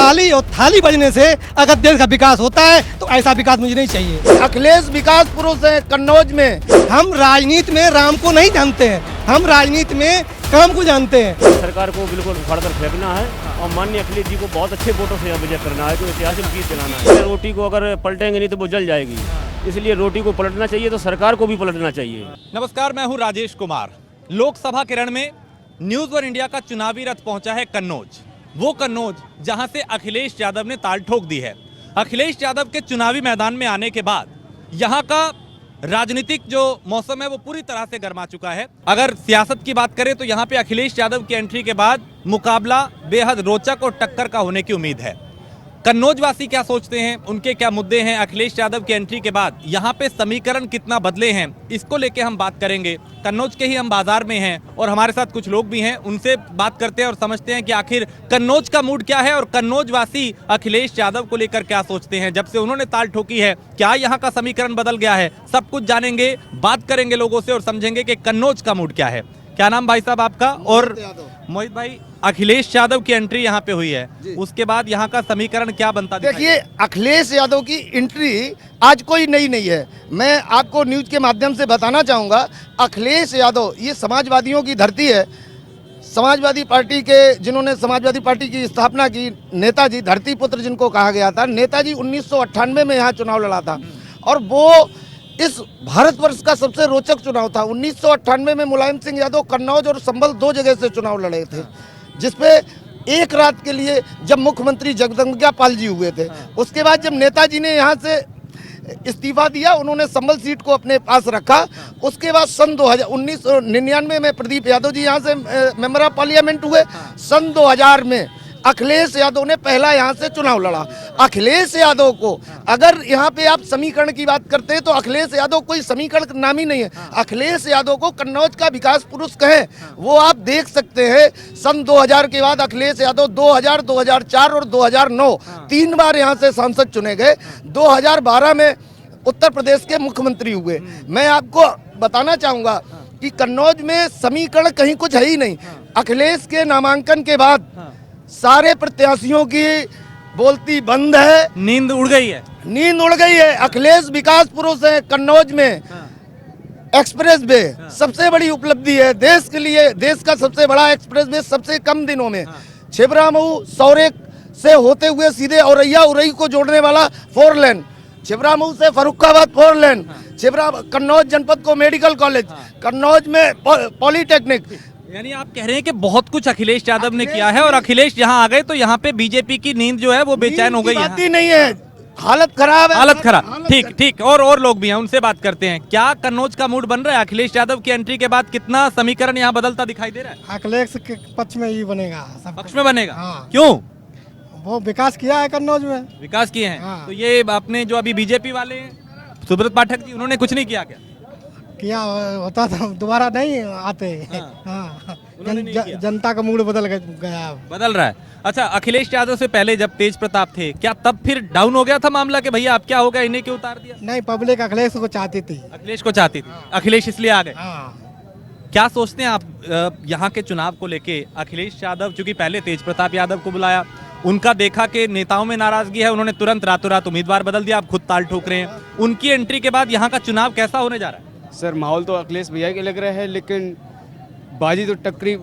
ताली और थाली बजने से अगर देश का विकास होता है तो ऐसा विकास मुझे नहीं चाहिए। अखिलेश विकास पुरुष है कन्नौज में। हम राजनीति में राम को नहीं जानते हैं, हम राजनीति में काम को जानते हैं। सरकार को बिल्कुल उखाड़ कर फेंकना है और माननीय अखिलेश जी को बहुत अच्छे वोटों से विजय करना है, जो ऐतिहासिक जीत दिलाना है। रोटी को अगर पलटेंगे नहीं तो वो जल जाएगी, इसलिए रोटी को पलटना चाहिए तो सरकार को भी पलटना चाहिए। नमस्कार, मैं हूं राजेश कुमार। लोकसभा के रण में न्यूज़ वन इंडिया का चुनावी रथ पहुंचा है कन्नौज। वो कन्नौज जहां से अखिलेश यादव ने ताल ठोक दी है। अखिलेश यादव के चुनावी मैदान में आने के बाद यहां का राजनीतिक जो मौसम है वो पूरी तरह से गर्मा चुका है। अगर सियासत की बात करें तो यहां पे अखिलेश यादव की एंट्री के बाद मुकाबला बेहद रोचक और टक्कर का होने की उम्मीद है। कन्नौज वासी क्या सोचते हैं, उनके क्या मुद्दे हैं, अखिलेश यादव की एंट्री के बाद यहाँ पे समीकरण कितना बदले हैं, इसको लेके हम बात करेंगे। कन्नौज के ही हम बाजार में हैं और हमारे साथ कुछ लोग भी हैं, उनसे बात करते हैं और समझते हैं कि आखिर कन्नौज का मूड क्या है और कन्नौज वासी अखिलेश यादव को लेकर क्या सोचते हैं। जब से उन्होंने ताल ठोकी है, क्या यहाँ का समीकरण बदल गया है, सब कुछ जानेंगे, बात करेंगे लोगों से और समझेंगे कि कन्नौज का मूड क्या है। क्या नाम भाई साहब आपका? और मोहित भाई, अखिलेश यादव की एंट्री यहाँ पे हुई है, उसके बाद यहाँ का समीकरण क्या बनता? देखिए, अखिलेश यादव की एंट्री आज कोई नई नहीं है। मैं आपको न्यूज के माध्यम से बताना चाहूँगा, अखिलेश यादव ये समाजवादियों की धरती है। समाजवादी पार्टी के जिन्होंने समाजवादी पार्टी की स्थापना की, नेताजी धरती पुत्र जिनको कहा गया था, नेताजी 1998 में यहाँ चुनाव लड़ा था और वो इस भारतवर्ष का सबसे रोचक चुनाव था। 1998 में मुलायम सिंह यादव कन्नौज और संभल दो जगह से चुनाव लड़े थे, जिसपे एक रात के लिए जब मुख्यमंत्री जगदम्बिका पाल जी हुए थे। उसके बाद जब नेताजी ने यहाँ से इस्तीफा दिया, उन्होंने संभल सीट को अपने पास रखा। उसके बाद सन 1999 में प्रदीप यादव जी यहाँ से मेंबर ऑफ पार्लियामेंट हुए। सन 2000 में अखिलेश यादव ने पहला यहाँ से चुनाव लड़ा। अखिलेश यादव को अगर यहाँ पे आप समीकरण की बात करते हैं तो अखिलेश यादव कोई समीकरण नाम ही नहीं है। अखिलेश यादव को कन्नौज का विकास पुरुष कहें, वो आप देख सकते हैं। सन 2000 के बाद अखिलेश यादव 2000, 2004 और 2009 तीन बार यहाँ से सांसद चुने गए। 2012 में उत्तर प्रदेश के मुख्यमंत्री हुए। मैं आपको बताना चाहूँगा कि कन्नौज में समीकरण कहीं कुछ है ही नहीं। अखिलेश के नामांकन के बाद सारे प्रत्याशियों की बोलती बंद है, नींद उड़ गई है। नींद उड़ गई है। अखिलेश विकास पुरुष है। कन्नौज में एक्सप्रेस वे सबसे बड़ी उपलब्धि है देश के लिए। देश का सबसे बड़ा एक्सप्रेस वे सबसे कम दिनों में छिबरामऊ सौरे से होते हुए सीधे औरैया उरई को जोड़ने वाला 4 लेन, छिबरामऊ से फर्रुखाबाद 4 लेन, कन्नौज जनपद को मेडिकल कॉलेज, कन्नौज में पॉलिटेक्निक। यानी आप कह रहे हैं कि बहुत कुछ अखिलेश यादव ने किया है और अखिलेश यहाँ आ गए तो यहाँ पे बीजेपी की नींद जो है वो बेचैन हो गई है। बात ही नहीं है, हालत खराब है, हालत खराब। ठीक और लोग भी हैं, उनसे बात करते हैं। क्या कन्नौज का मूड बन रहा है? अखिलेश यादव की एंट्री के बाद कितना समीकरण यहाँ बदलता दिखाई दे रहा है? अखिलेश के पक्ष में ही बनेगा, पक्ष में बनेगा। हाँ। क्यों? वो विकास किया है कन्नौज में, विकास किए हैं। हाँ। तो ये अपने जो अभी बीजेपी वाले हैं सुब्रत पाठक जी, उन्होंने कुछ नहीं किया क्या? किया होता तो दोबारा नहीं आते। हाँ। जनता का मूड बदल गया, बदल रहा है। अच्छा, अखिलेश यादव से पहले जब तेज प्रताप थे, क्या तब फिर डाउन हो गया था मामला कि भैया आप क्या हो गया, इन्हें क्यों उतार दिया? नहीं, पब्लिक अखिलेश को चाहती थी। अखिलेश को चाहती थी, अखिलेश इसलिए आ गए। हाँ। क्या सोचते हैं आप यहाँ के चुनाव को लेके? अखिलेश यादव चूंकि पहले तेज प्रताप यादव को बुलाया, उनका देखा कि नेताओं में नाराजगी है, उन्होंने तुरंत रातों रात उम्मीदवार बदल दिया, आप खुद ताल ठोक रहे हैं। उनकी एंट्री के बाद यहाँ का चुनाव कैसा होने जा रहा है? सर, माहौल तो अखिलेश भैया के लग रहा है, लेकिन बाजी तो टक्करी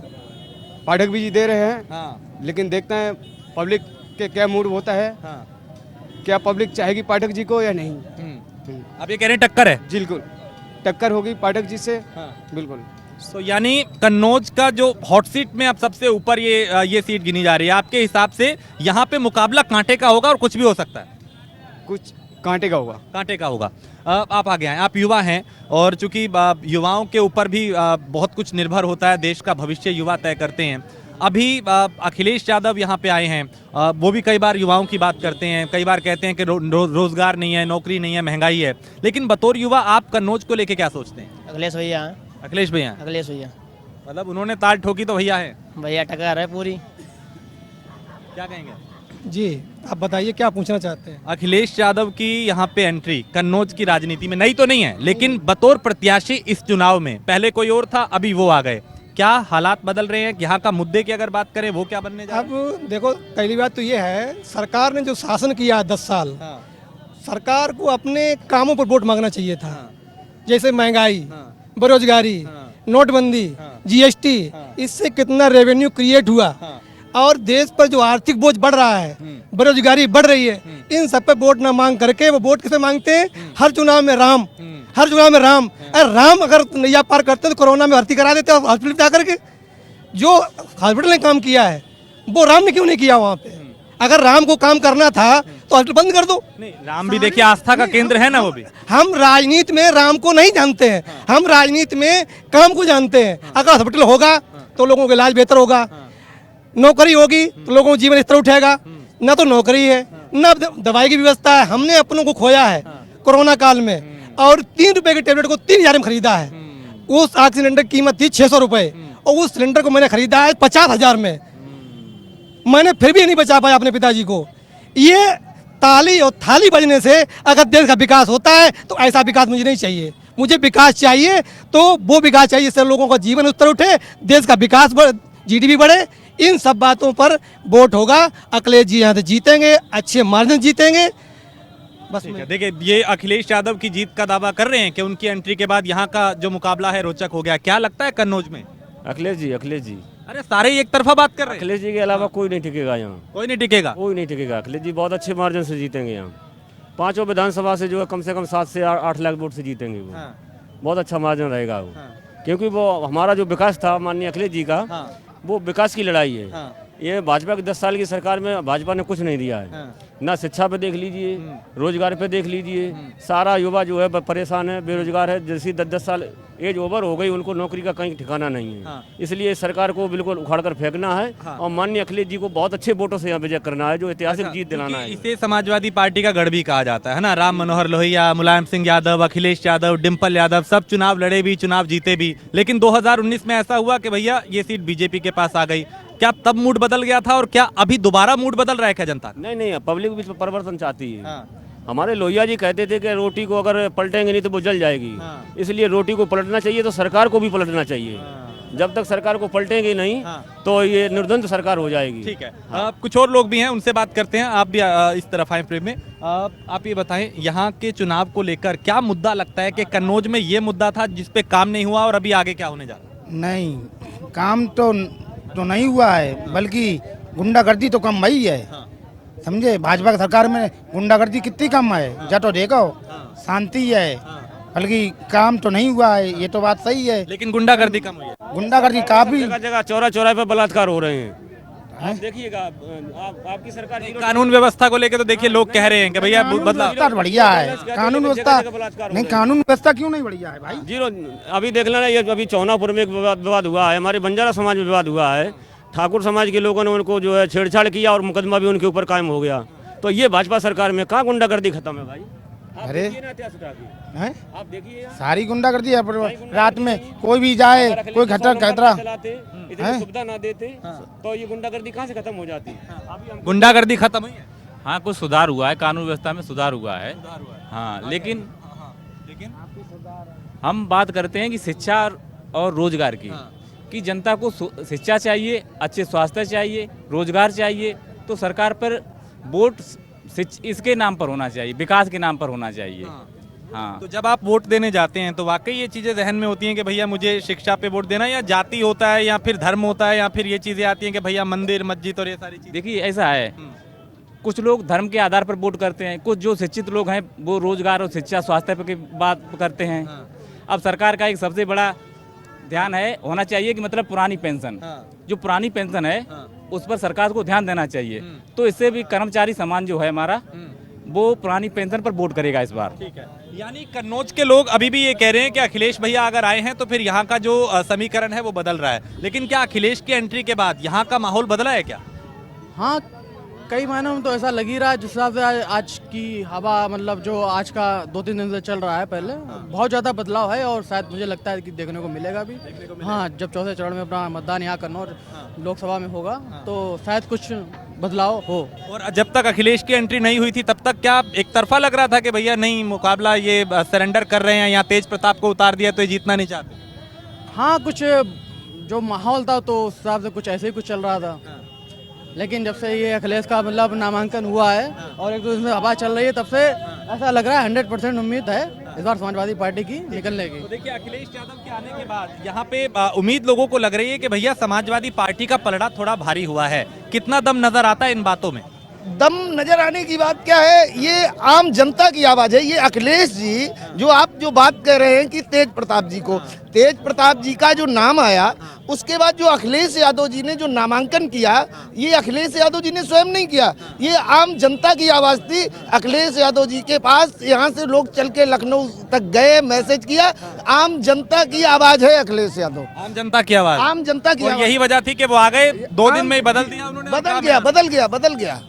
पाठक भी जी दे रहे हैं। हाँ। लेकिन देखते हैं पब्लिक के क्या मूड होता है। हाँ। क्या पब्लिक चाहेगी पाठक जी को या नहीं? अब ये कह रहे हैं टक्कर है। बिल्कुल टक्कर होगी पाठक जी से। हाँ। बिल्कुल। तो यानी कन्नौज का जो हॉट सीट में अब सबसे ऊपर ये सीट गिनी जा रही है, आपके हिसाब से यहाँ पे मुकाबला कांटे का होगा और कुछ भी हो सकता है? कुछ कांटे का होगा। कांटे का होगा। आप आगे आए, आप युवा हैं और चूंकि युवाओं के ऊपर भी बहुत कुछ निर्भर होता है, देश का भविष्य युवा तय करते हैं। अभी अखिलेश यादव यहाँ पे आए हैं, वो भी कई बार युवाओं की बात करते हैं, कई बार कहते हैं कि रोजगार नहीं है, नौकरी नहीं है, महंगाई है। लेकिन बतौर युवा आप कन्नौज को लेके क्या सोचते हैं? अखिलेश भैया। अखिलेश भैया? अखिलेश भैया मतलब उन्होंने ताल ठोकी तो भैया है? भैया टक्कर है पूरी। क्या कहेंगे जी? आप बताइए क्या पूछना चाहते हैं? अखिलेश यादव की यहाँ पे एंट्री कन्नौज की राजनीति में नई तो नहीं है, लेकिन बतौर प्रत्याशी इस चुनाव में, पहले कोई और था, अभी वो आ गए, क्या हालात बदल रहे हैं? यहाँ का मुद्दे की अगर बात करें वो क्या बनने जा रहे अब देखो, पहली बात तो ये है, सरकार ने जो शासन किया 10 साल, हैं? सरकार को अपने कामों पर वोट मांगना चाहिए था। जैसे महंगाई, बेरोजगारी, नोटबंदी, जीएसटी, इससे कितना रेवेन्यू क्रिएट हुआ, और देश पर जो आर्थिक बोझ बढ़ रहा है, बेरोजगारी बढ़ रही है, इन सब पे वोट ना मांग करके वो वोट किसे मांगते हैं? हर चुनाव में राम, हर चुनाव में राम। अरे राम अगर नैया पार करते तो कोरोना में भर्ती करा देते हॉस्पिटल में जाकर के। जो हॉस्पिटल ने काम किया है वो राम ने क्यों नहीं किया वहाँ पे? अगर राम को काम करना था तो हॉस्पिटल बंद कर दो। नहीं, राम भी देखिए आस्था का केंद्र है ना, वो भी। हम राजनीति में राम को नहीं जानते हैं, हम राजनीति में काम को जानते हैं। अगर हॉस्पिटल होगा तो लोगों का इलाज बेहतर होगा, नौकरी होगी तो लोगों का जीवन स्तर उठेगा। ना तो नौकरी है, ना दवाई की व्यवस्था है। हमने अपनों को खोया है कोरोना काल में, और 3 रुपए के टेबलेट को 3000 में खरीदा है। उस आग सिलेंडर की कीमत थी 600 रुपए, और उस सिलेंडर को मैंने खरीदा है 50,000 में। मैंने फिर भी नहीं बचा पाया अपने पिताजी को। ये ताली और थाली बजने से अगर देश का विकास होता है तो ऐसा विकास मुझे नहीं चाहिए। मुझे विकास चाहिए तो वो विकास चाहिए जिससे लोगों का जीवन स्तर उठे, देश का विकास जीडीपी बढ़े। इन सब बातों पर वोट होगा। अखिलेश जी यहाँ से जीतेंगे, अच्छे मार्जिन जीतेंगे। बस ठीक है। देखिए, ये अखिलेश यादव की जीत का दावा कर रहे हैं कि उनकी एंट्री के बाद यहाँ का जो मुकाबला है रोचक हो गया। क्या लगता है कन्नौज में? अखिलेश जी अरे सारे ही एक तरफा बात कर रहे हैं। अखिलेश जी के अलावा कोई नहीं टिकेगा यहाँ, कोई नहीं टिकेगा। कोई नहीं टिकेगा। अखिलेश जी बहुत अच्छे मार्जिन से जीतेंगे यहाँ। 5 विधानसभा से जो है कम से कम 7 से 8 लाख वोट से जीतेंगे वो। बहुत अच्छा मार्जिन रहेगा वो, क्योंकि वो हमारा जो विकास था माननीय अखिलेश जी का, वो विकास की लड़ाई है। ये भाजपा की 10 साल की सरकार में भाजपा ने कुछ नहीं दिया है। ना शिक्षा पे देख लीजिए, रोजगार पे देख लीजिए, सारा युवा जो है परेशान है, बेरोजगार है। जैसी 10 साल एज ओवर हो गई, उनको नौकरी का कहीं ठिकाना नहीं है। इसलिए सरकार को बिल्कुल उखाड़ कर फेंकना है, और माननीय अखिलेश जी को बहुत अच्छे वोटों से यहाँ विजय करना है, जो ऐतिहासिक जीत दिलाना है। इसे समाजवादी पार्टी का गढ़ भी कहा जाता है ना। राम मनोहर लोहिया, मुलायम सिंह यादव, अखिलेश यादव, डिम्पल यादव सब चुनाव लड़े भी, चुनाव जीते भी, लेकिन 2019 में ऐसा हुआ कि भैया ये सीट बीजेपी के पास आ गई। क्या तब मूड बदल गया था, और क्या अभी दोबारा मूड बदल रहा है क्या जनता? नहीं, पब्लिक भी परिवर्तन चाहती है। हमारे लोहिया जी कहते थे कि रोटी को अगर पलटेंगे नहीं तो वो जल जाएगी। इसलिए रोटी को पलटना चाहिए तो सरकार को भी पलटना चाहिए। जब तक सरकार को पलटेंगे नहीं तो ये निर्द्वंद सरकार हो जाएगी। ठीक है। कुछ और लोग भी हैं, उनसे बात करते हैं। आप भी इस तरफ आए प्रेम में। आप ये बताएं, यहाँ के चुनाव को लेकर क्या मुद्दा लगता है कि कन्नौज में ये मुद्दा था जिसपे काम नहीं हुआ, और अभी आगे क्या होने जा रहा है? नहीं, काम तो नहीं हुआ है, बल्कि गुंडागर्दी तो कम हुई है। समझे, भाजपा की सरकार में गुंडागर्दी कितनी कम है, जा तो देखो, शांति है, बल्कि काम तो नहीं हुआ है। ये तो बात सही है, लेकिन गुंडागर्दी कम हुई है। गुंडागर्दी काफी जगह जगह चौराहे पे बलात्कार हो रहे हैं। आप देखिएगा, आपकी सरकार कानून व्यवस्था को लेकर तो देखिए लोग कह रहे हैं कि भैया बदलाव व्यवस्था बढ़िया है। कानून व्यवस्था नहीं, कानून व्यवस्था क्यों नहीं बढ़िया है भाई? जीरो। अभी देख लेना, ये अभी चौनापुर में एक विवाद हुआ है, हमारे बंजारा समाज में विवाद हुआ है। ठाकुर समाज के लोगों ने उनको जो है छेड़छाड़ किया और मुकदमा भी उनके ऊपर कायम हो गया। तो ये भाजपा सरकार में कहाँ गुंडागर्दी खत्म है भाई? अरे हैं? आप देखिए, सारी गुंडागर्दी है। रात में कोई भी जाए, कोई खतरा इतनी सुविधा ना देते तो ये गुंडागर्दी कहाँ से खत्म हो जाती? गुंडागर्दी खत्म हुई है। हाँ, कुछ सुधार हुआ है, कानून व्यवस्था में सुधार हुआ है। हाँ, लेकिन हम बात करते हैं कि शिक्षा और रोजगार की कि जनता को शिक्षा चाहिए, अच्छे स्वास्थ्य चाहिए, रोजगार चाहिए, तो सरकार पर वोट इसके नाम पर होना चाहिए, विकास के नाम पर होना चाहिए। हाँ। तो जब आप वोट देने जाते हैं तो वाकई ये चीजें जहन में होती हैं कि भैया मुझे शिक्षा पे वोट देना, या जाति होता है, या फिर धर्म होता है, या फिर ये चीजें आती हैं कि भैया मंदिर मस्जिद और ये सारी चीजें? देखिए, ऐसा है, कुछ लोग धर्म के आधार पर वोट करते हैं, कुछ जो शिक्षित लोग हैं वो रोजगार और शिक्षा स्वास्थ्य की बात करते हैं। अब सरकार का एक सबसे बड़ा ध्यान है होना चाहिए कि मतलब पुरानी पेंशन, जो पुरानी पेंशन है उस पर सरकार को ध्यान देना चाहिए। तो इससे भी कर्मचारी समाज जो है हमारा, वो पुरानी पेंशन पर वोट करेगा इस बार। ठीक है। यानी कन्नौज के लोग अभी भी ये कह रहे हैं कि अखिलेश भैया अगर आए हैं तो फिर यहाँ का जो समीकरण है वो बदल रहा है। लेकिन क्या अखिलेश की एंट्री के बाद यहाँ का माहौल बदला है क्या? हाँ, कई मायनों में तो ऐसा लग ही रहा है। जिस हिसाब से आज की हवा, मतलब जो आज का 2-3 दिन से चल रहा है, पहले बहुत ज़्यादा बदलाव है, और शायद मुझे लगता है कि देखने को मिलेगा भी। हाँ, जब चौथे चरण में अपना मतदान यहाँ कन्नौज लोकसभा में होगा तो शायद कुछ बदलाव हो। और जब तक अखिलेश की एंट्री नहीं हुई थी तब तक क्या एक तरफा लग रहा था कि भैया नहीं, मुकाबला ये सरेंडर कर रहे हैं, यहाँ तेज प्रताप को उतार दिया तो ये जीतना नहीं चाहते? हाँ, कुछ जो माहौल था तो उस हिसाब से कुछ ऐसे ही कुछ चल रहा था। लेकिन जब से ये अखिलेश का मतलब नामांकन हुआ है और एक दूसरे में हवा चल रही है, तब से ऐसा लग रहा है 100% उम्मीद है इस बार समाजवादी पार्टी की निकलने की। तो देखिए अखिलेश यादव के आने के बाद यहाँ पे उम्मीद लोगों को लग रही है कि भैया समाजवादी पार्टी का पलड़ा थोड़ा भारी हुआ है। कितना दम नजर आता है इन बातों में? दम नजर आने की बात क्या है, ये आम जनता की आवाज है। ये अखिलेश जी जो आप जो बात कह रहे हैं कि तेज प्रताप जी को, तेज प्रताप जी का जो नाम आया, उसके बाद जो अखिलेश यादव जी ने जो नामांकन किया, ये अखिलेश यादव जी ने स्वयं नहीं किया, ये आम जनता की आवाज थी। अखिलेश यादव जी के पास यहाँ से लोग चल के लखनऊ तक गए, मैसेज किया। आम जनता की आवाज है अखिलेश यादव, आम जनता की आवाज, आम जनता की और आवाज। यही वजह थी कि वो आ गए, 2 दिन में ही बदल दिया उन्होंने। बदल गया, बदल गया, बदल गया।